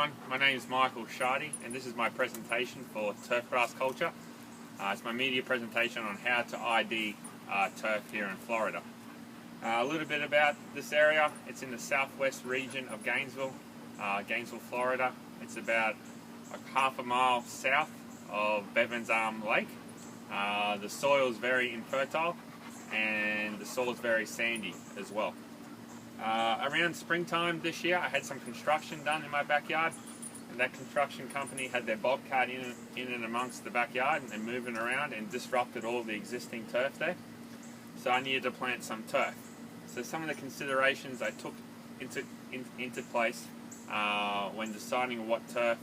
everyone, my name is Michael Shardy and this is my presentation for turfgrass culture. It's my media presentation on how to ID turf here in Florida. A little bit about this area. It's in the southwest region of Gainesville, Florida. It's about half a mile south of Bevan's Arm Lake. The soil is very infertile and the soil is very sandy as well. Around springtime this year, I had some construction done in my backyard, and that construction company had their bobcat in and amongst the backyard and moving around and disrupted all the existing turf there. So I needed to plant some turf. So some of the considerations I took into place when deciding what turf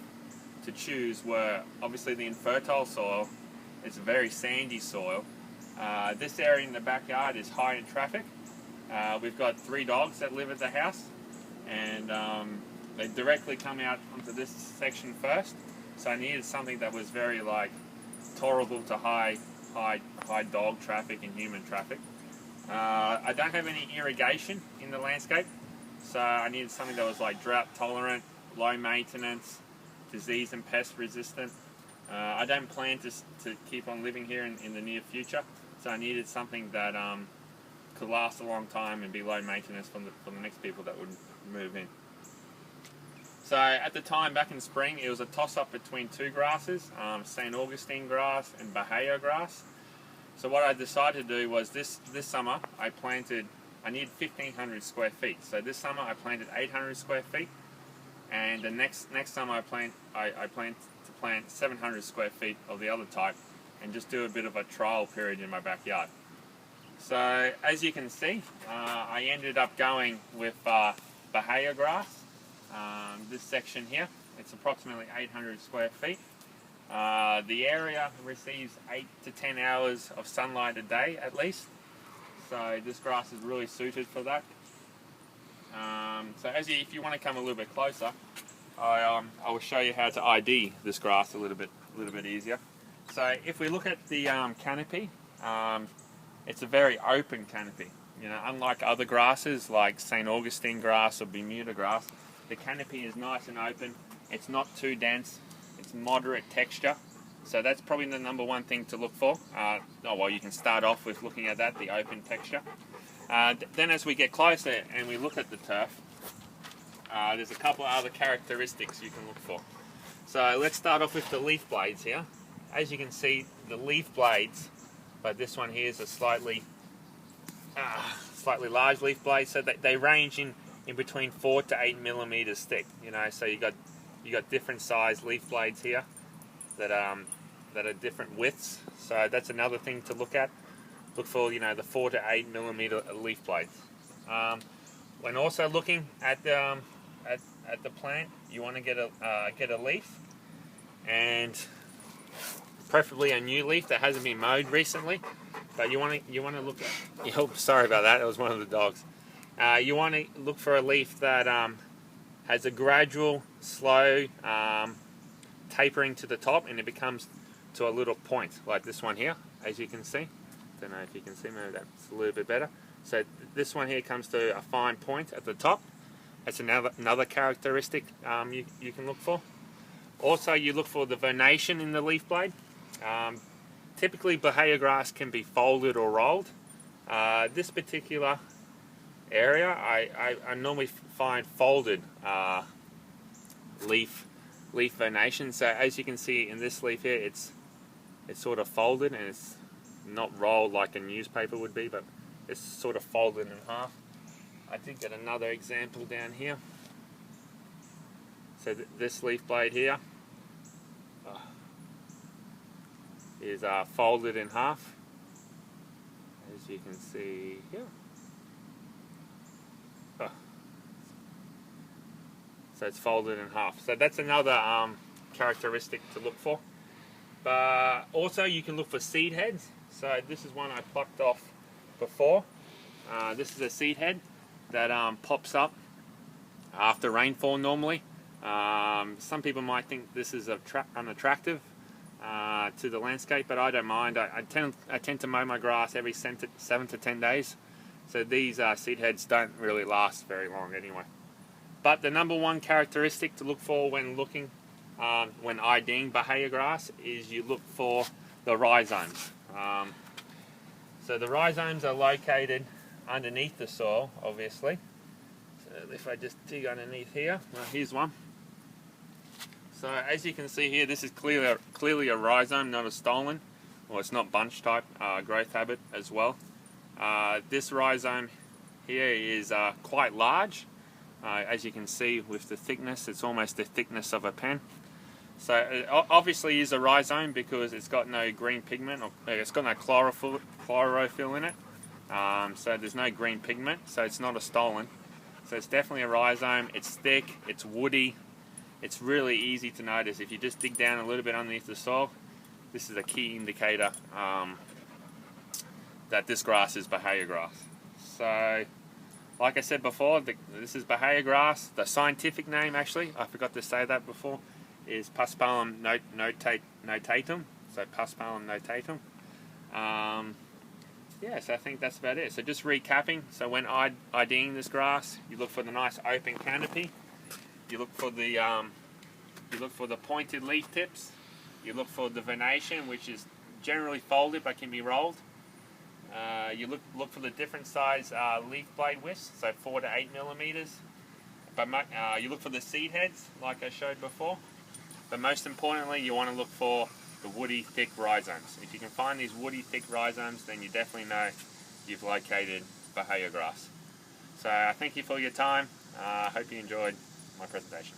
to choose were obviously the infertile soil. It's a very sandy soil. This area in the backyard is high in traffic. We've got 3 dogs that live at the house, and they directly come out onto this section first. So I needed something that was very tolerable to high dog traffic and human traffic. I don't have any irrigation in the landscape, so I needed something that was drought tolerant, low maintenance, disease and pest resistant. I don't plan to keep on living here in the near future, so I needed something that could last a long time and be low maintenance for the next people that would move in. So at the time, back in spring, it was a toss-up between 2 grasses, St. Augustine grass and Bahiagrass. So what I decided to do was this summer I needed 1,500 square feet. So this summer I planted 800 square feet, and the next summer I plan to plant 700 square feet of the other type and just do a bit of a trial period in my backyard. So as you can see, I ended up going with Bahiagrass. This section here, it's approximately 800 square feet. The area receives 8 to 10 hours of sunlight a day at least. So this grass is really suited for that. So if you want to come a little bit closer, I will show you how to ID this grass a little bit easier. So if we look at the canopy, it's a very open canopy. Unlike other grasses like St. Augustine grass or Bermuda grass, the canopy is nice and open. It's not too dense. It's moderate texture. So that's probably the number one thing to look for. You can start off with looking at that, the open texture. Then as we get closer and we look at the turf, there's a couple of other characteristics you can look for. So let's start off with the leaf blades here. As you can see, the leaf blades, but this one here is a slightly large leaf blade, so they range in between 4 to 8 millimeters thick. So you got different size leaf blades here that are different widths. So that's another thing to look at. Look for the 4 to 8 millimeter leaf blades. When also looking at the plant, you want to get a leaf, and preferably a new leaf that hasn't been mowed recently. But you want to look at. Oh, sorry about that. That was one of the dogs. You want to look for a leaf that has a gradual, slow tapering to the top, and it becomes to a little point like this one here, as you can see. Don't know if you can see. Maybe that's a little bit better. So this one here comes to a fine point at the top. That's another characteristic you can look for. Also, you look for the venation in the leaf blade. Typically, Bahiagrass can be folded or rolled. This particular area, I normally find folded leaf venation. So as you can see in this leaf here, it's sort of folded, and it's not rolled like a newspaper would be, but it's sort of folded in half. I did get another example down here. So this leaf blade here is folded in half, as you can see here. So it's folded in half. So that's another characteristic to look for. But also you can look for seed heads. So this is one I plucked off before. This is a seed head that pops up after rainfall normally. Some people might think this is unattractive to the landscape, but I don't mind. I tend to mow my grass every 7 to 10 days, so these seed heads don't really last very long anyway. But the number one characteristic to look for when when IDing Bahiagrass is you look for the rhizomes. So the rhizomes are located underneath the soil, obviously. So if I just dig underneath here, well, here's one. So as you can see here, this is clearly a rhizome, not a stolon, or it's not bunch type growth habit as well. This rhizome here is quite large. As you can see with the thickness, it's almost the thickness of a pen. So it obviously is a rhizome because it's got no green pigment, or it's got no chlorophyll in it. So there's no green pigment, so it's not a stolon. So it's definitely a rhizome. It's thick, it's woody. It's really easy to notice. If you just dig down a little bit underneath the soil, this is a key indicator that this grass is Bahiagrass. So, like I said before, this is Bahiagrass. The scientific name, actually, I forgot to say that before, is Paspalum notatum. So Paspalum notatum. Yeah, so I think that's about it. So just recapping. So when IDing this grass, you look for the nice open canopy. You look for the pointed leaf tips. You look for the venation, which is generally folded but can be rolled. You look for the different size leaf blade widths, so 4 to 8 millimeters. But you look for the seed heads, like I showed before. But most importantly, you want to look for the woody, thick rhizomes. If you can find these woody, thick rhizomes, then you definitely know you've located Bahiagrass. So I thank you for your time. I hope you enjoyed my presentation.